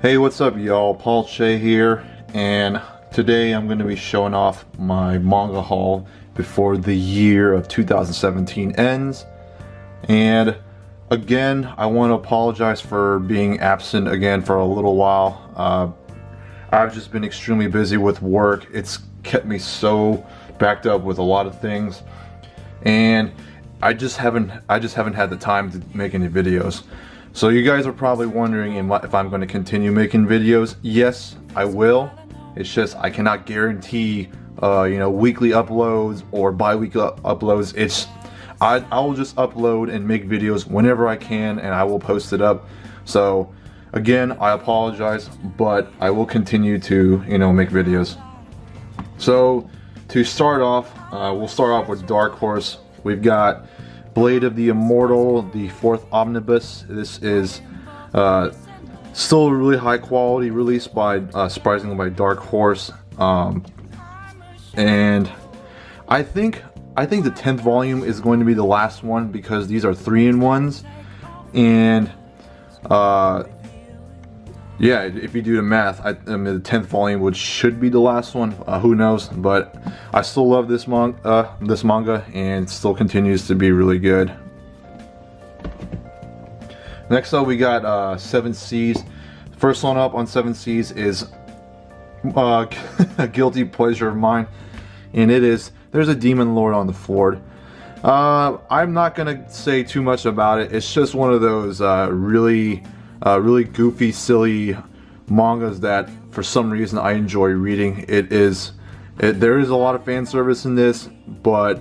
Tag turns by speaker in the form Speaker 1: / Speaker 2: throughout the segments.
Speaker 1: Hey, what's up y'all? Paul Che here, and today I'm going to be showing off my manga haul before the year of 2017 ends. And again, I want to apologize for being absent again for a little while. I've just been extremely busy with work. It's kept me so backed up with a lot of things, and I just haven't had the time to make any videos. So you guys are probably wondering if I'm going to continue making videos. Yes, I will. It's just I cannot guarantee weekly uploads or bi-weekly uploads. I will just upload and make videos whenever I can, and I will post it up. So again, I apologize, but I will continue to make videos. So to start off, we'll start off with Dark Horse. We've got Blade of the Immortal, the 4th omnibus. This is still a really high quality, released by surprisingly by Dark Horse, and I think the 10th volume is going to be the last one because these are 3-in-1s, and yeah, if you do the math, I mean, the 10th volume should be the last one. Who knows? But I still love this manga, and it still continues to be really good. Next up, we got 7 Seas. First one up on 7 Seas is a guilty pleasure of mine, and it is There's a Demon Lord on the Ford. I'm not gonna say too much about it. It's just one of those really goofy, silly mangas that for some reason I enjoy reading. There is a lot of fan service in this, but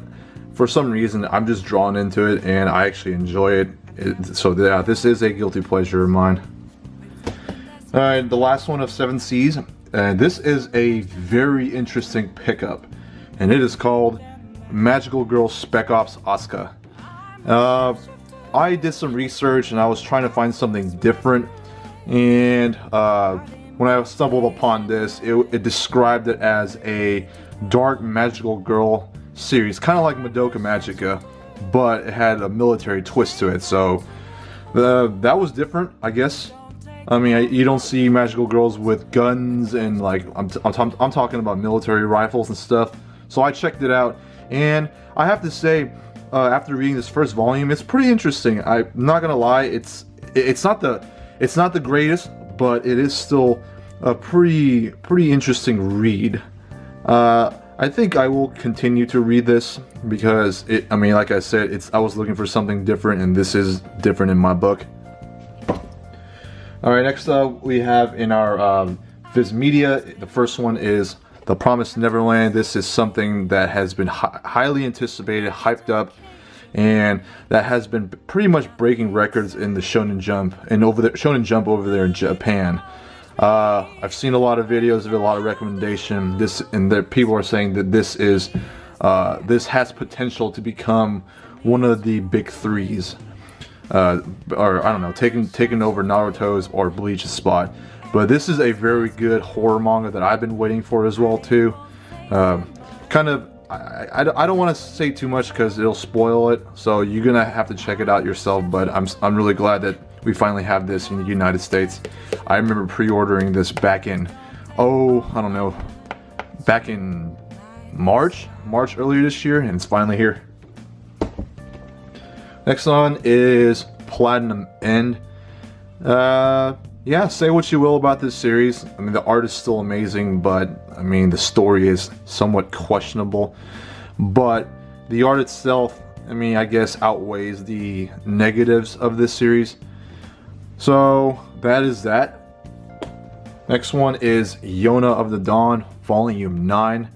Speaker 1: for some reason I'm just drawn into it and I actually enjoy it. So yeah, this is a guilty pleasure of mine. Alright, the last one of 7 Seas, and this is a very interesting pickup, and it is called Magical Girl Spec Ops Asuka. I did some research and I was trying to find something different, and when I stumbled upon this, it described it as a dark magical girl series, kind of like Madoka Magica, but it had a military twist to it. So that was different, I guess. I mean, you don't see magical girls with guns and like I'm talking about military rifles and stuff. So I checked it out, and I have to say, after reading this first volume, it's pretty interesting. I'm not gonna lie, it's not the greatest, but it is still a pretty interesting read. I think I will continue to read this because I mean, like I said, I was looking for something different, and this is different in my book. All right, next up we have in our Viz Media. The first one is The Promised Neverland. This is something that has been highly anticipated, hyped up, and that has been pretty much breaking records in the Shonen Jump over there in Japan. I've seen a lot of videos of it, a lot of recommendation. People are saying that this has potential to become one of the big 3s, or I don't know, taking over Naruto's or Bleach's spot. But this is a very good horror manga that I've been waiting for as well too. I don't want to say too much because it'll spoil it, so you're gonna have to check it out yourself. But I'm really glad that we finally have this in the United States. I remember pre-ordering this back in back in March earlier this year, and it's finally here. Next one is Platinum End. Yeah, say what you will about this series. I mean, the art is still amazing, but I mean, the story is somewhat questionable. But the art itself, I mean, I guess outweighs the negatives of this series. So that is that. Next one is Yona of the Dawn, Volume 9.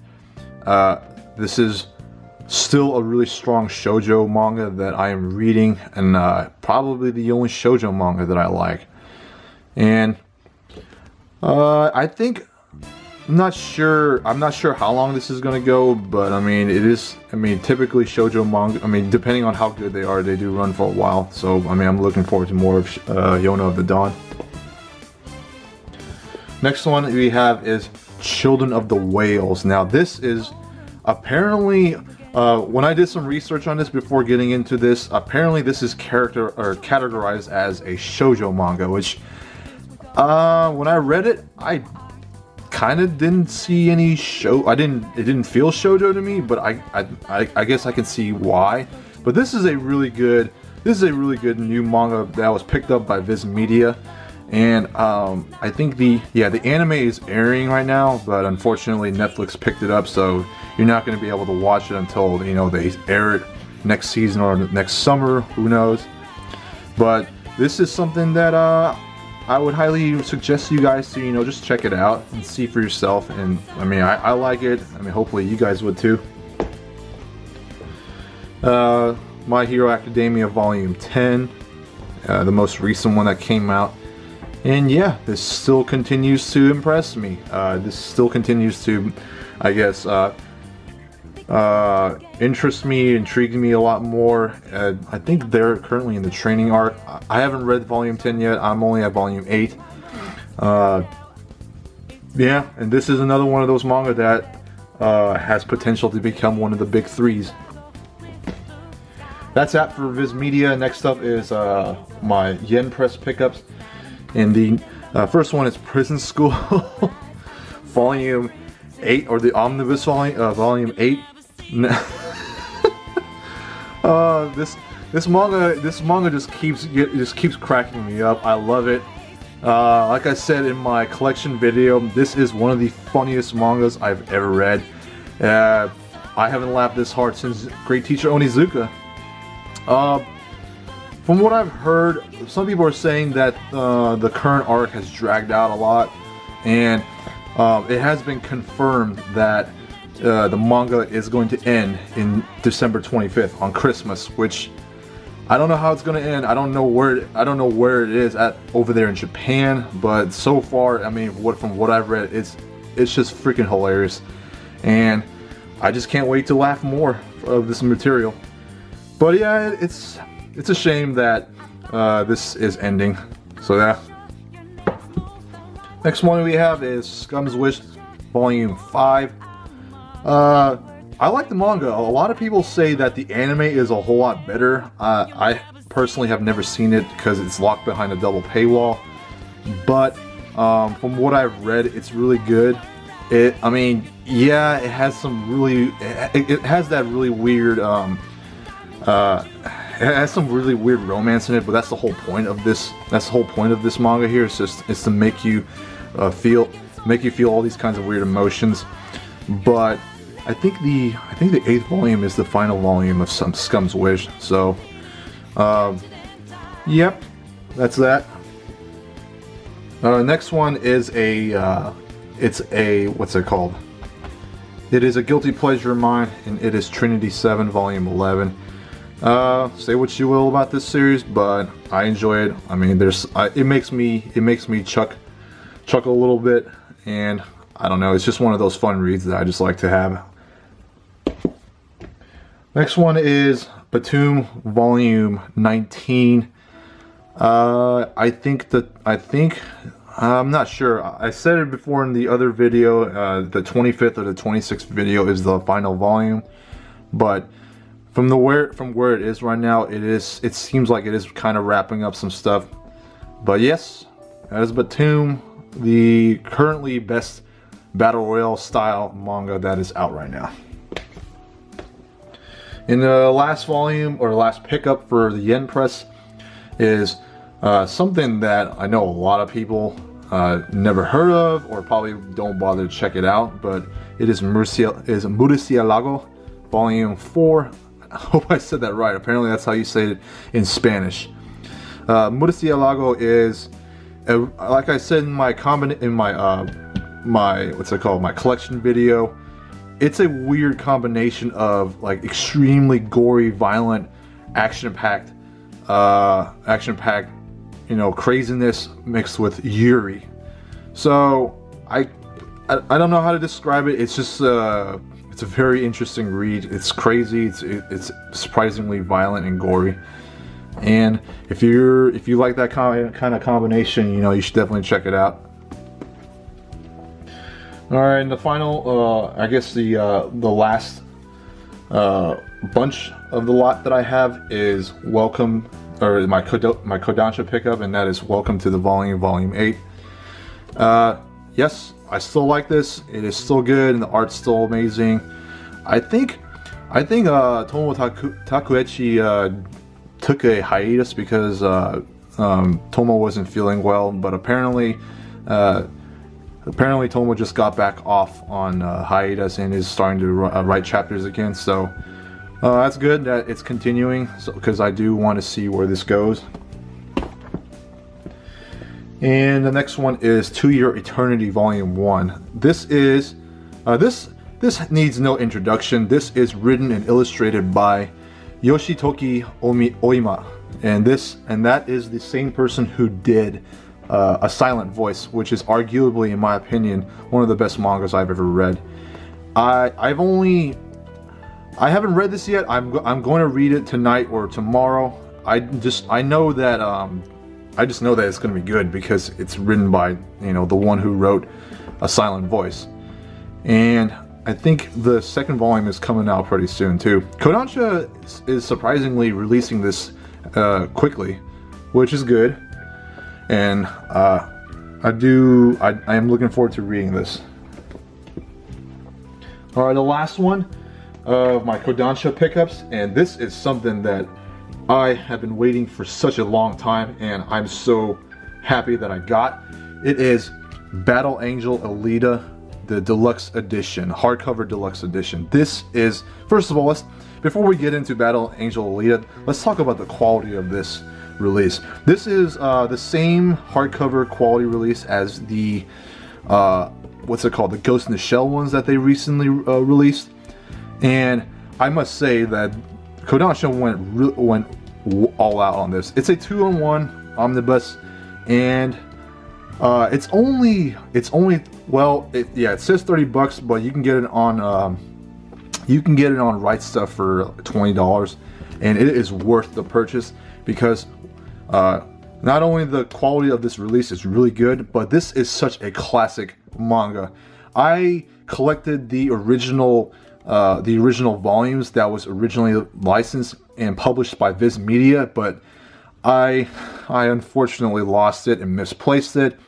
Speaker 1: This is still a really strong shoujo manga that I am reading, and probably the only shoujo manga that I like. And I think I'm not sure how long this is gonna go, but I mean, typically shoujo manga, I mean, depending on how good they are, they do run for a while. So I mean, I'm looking forward to more of Yona of the Dawn. Next one we have is Children of the Whales. Now this is apparently, when I did some research on this before getting into this, apparently this is categorized as a shoujo manga, which When I read it, I kind of didn't see any show. It didn't feel shoujo to me, but I guess I can see why. But this is a really good new manga that was picked up by Viz Media, and I think the anime is airing right now, but unfortunately Netflix picked it up, so you're not going to be able to watch it until they air it next season or next summer. Who knows? But this is something that I would highly suggest you guys to just check it out and see for yourself. And I mean, I like it. I mean, hopefully you guys would too. My Hero Academia Volume 10, the most recent one that came out. And yeah, this still continues to impress me. This still continues to, I guess, interest me, intrigue me a lot more. I think they're currently in the training arc. I haven't read Volume 10 yet. I'm only at Volume 8. Yeah, and this is another one of those manga that has potential to become one of the big threes. That's that for Viz Media. Next up is my Yen Press pickups. And the first one is Prison School Volume 8, or the Omnibus Volume 8. This manga just keeps cracking me up. I love it. Like I said in my collection video, this is one of the funniest mangas I've ever read. I haven't laughed this hard since Great Teacher Onizuka. From what I've heard, some people are saying that the current arc has dragged out a lot, and it has been confirmed that the manga is going to end in December 25th on Christmas, which I don't know how it's going to end. I don't know where it is at over there in Japan, but so far, I mean, from what I've read, it's just freaking hilarious, and I just can't wait to laugh more of this material. But yeah, it's a shame that this is ending. So yeah. Next one we have is Scum's Wish Volume 5. I like the manga. A lot of people say that the anime is a whole lot better. I personally have never seen it because it's locked behind a double paywall. But from what I've read, it's really good. I mean, yeah, it has some really, it has that really weird, it has some really weird romance in it, but that's the whole point of this. That's the whole point of this manga here. It's to make you feel all these kinds of weird emotions. But I think the 8th volume is the final volume of Scum's Wish. So, yep, that's that. Next one is what's it called? It is a guilty pleasure of mine, and it is Trinity 7 Volume 11. Say what you will about this series, but I enjoy it. I mean, it makes me chuckle a little bit, and I don't know, it's just one of those fun reads that I just like to have. Next one is Batum Volume 19. I'm not sure. I said it before in the other video, the 25th or the 26th video is the final volume, but from where it is right now, it seems like it is kind of wrapping up some stuff. But yes, that is Batum, the currently best battle royale style manga that is out right now. In the last volume, or last pickup for the Yen Press, is something that I know a lot of people never heard of, or probably don't bother to check it out, but it is Murcia Volume 4. I hope I said that right. Apparently that's how you say it in Spanish. Murcia is, like I said in my my collection video, it's a weird combination of like extremely gory, violent, action-packed, craziness mixed with Yuri. So I don't know how to describe it. It's just it's a very interesting read. It's crazy. It's surprisingly violent and gory. And if you like that kind of combination, you should definitely check it out. All right, and the final, I guess the last bunch of the lot that I have is Welcome, or my Kodansha pickup, and that is Welcome to the Volume 8. Yes, I still like this. It is still good, and the art's still amazing. I think Tomo Takuechi took a hiatus because Tomo wasn't feeling well, but apparently Tomo just got back off on hiatus and is starting to write chapters again. So that's good that it's continuing, because I do want to see where this goes. And the next one is To Your Eternity Volume 1. This is this needs no introduction. This is written and illustrated by Yoshitoki Oima, and that is the same person who did A Silent Voice, which is arguably, in my opinion, one of the best mangas I've ever read. I haven't read this yet. I'm going to read it tonight or tomorrow. I just know that it's going to be good because it's written by, you know, the one who wrote A Silent Voice. And I think the second volume is coming out pretty soon too. Kodansha is surprisingly releasing this quickly, which is good. And I am looking forward to reading this. Alright, the last one of my Kodansha pickups, and this is something that I have been waiting for such a long time, and I'm so happy that I got. It is Battle Angel Aleta, the deluxe edition, hardcover deluxe edition. This is, first of all, before we get into Battle Angel Aleta, let's talk about the quality of this release. This is the same hardcover quality release as the what's it called, the Ghost in the Shell ones that they recently released, and I must say that Kodansha went all out on this. It's a 2-in-1 omnibus, and it's only well, it says $30, but you can get it on Right Stuff for $20, and it is worth the purchase because not only the quality of this release is really good, but this is such a classic manga. I collected the original volumes that was originally licensed and published by Viz Media, but I unfortunately lost it and misplaced it.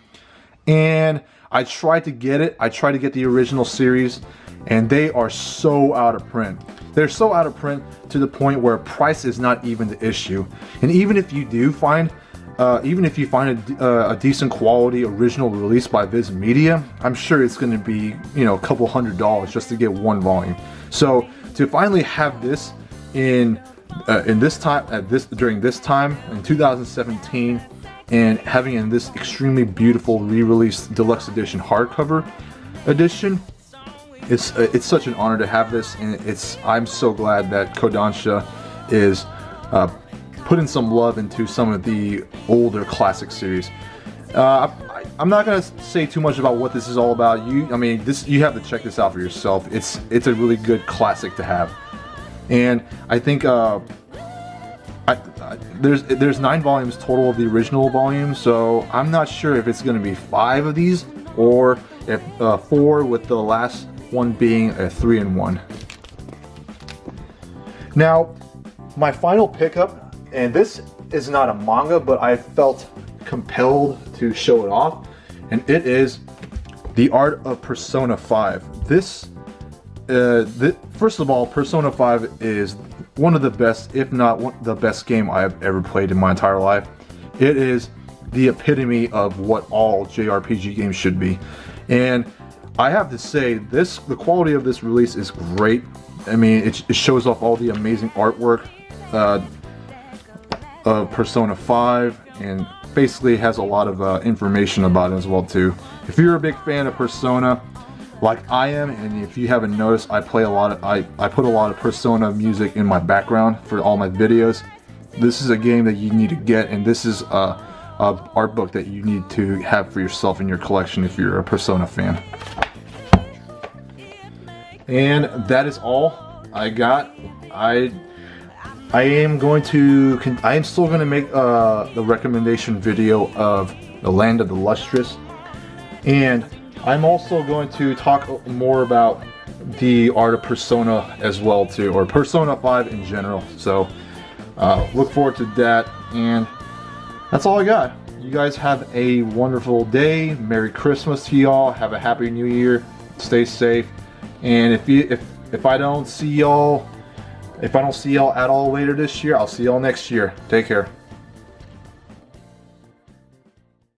Speaker 1: And I tried to get it. I tried to get the original series, and they are so out of print. They're so out of print to the point where price is not even the issue. And even if you do find a decent quality original release by Viz Media, I'm sure it's going to be, you know, a couple $100 just to get one volume. So to finally have this during this time in 2017, and having in this extremely beautiful re-released deluxe edition hardcover edition, it's such an honor to have this, and I'm so glad that Kodansha is putting some love into some of the older classic series. I'm not gonna say too much about what this is all about. You have to check this out for yourself. It's a really good classic to have, and I think there's 9 volumes total of the original volume, so I'm not sure if it's gonna be 5 of these or if 4, with the last one being a 3-in-1. Now, my final pickup, and this is not a manga, but I felt compelled to show it off, and it is The Art of Persona 5. First of all, Persona 5 is one of the best, if not the best game I have ever played in my entire life. It is the epitome of what all JRPG games should be, and I have to say, the quality of this release is great. I mean, it shows off all the amazing artwork of Persona 5, and basically has a lot of information about it as well too. If you're a big fan of Persona, like I am, and if you haven't noticed, I put a lot of Persona music in my background for all my videos. This is a game that you need to get, and this is a art book that you need to have for yourself in your collection if you're a Persona fan. And that is all I got. I am still going to make the recommendation video of The Land of the Lustrous, and I'm also going to talk more about the art of Persona as well too, or Persona 5 in general. So look forward to that, and that's all I got. you guys have a wonderful day. Merry Christmas to y'all. Have a happy New Year. Stay safe. And if I don't see y'all at all later this year, I'll see y'all next year. Take care.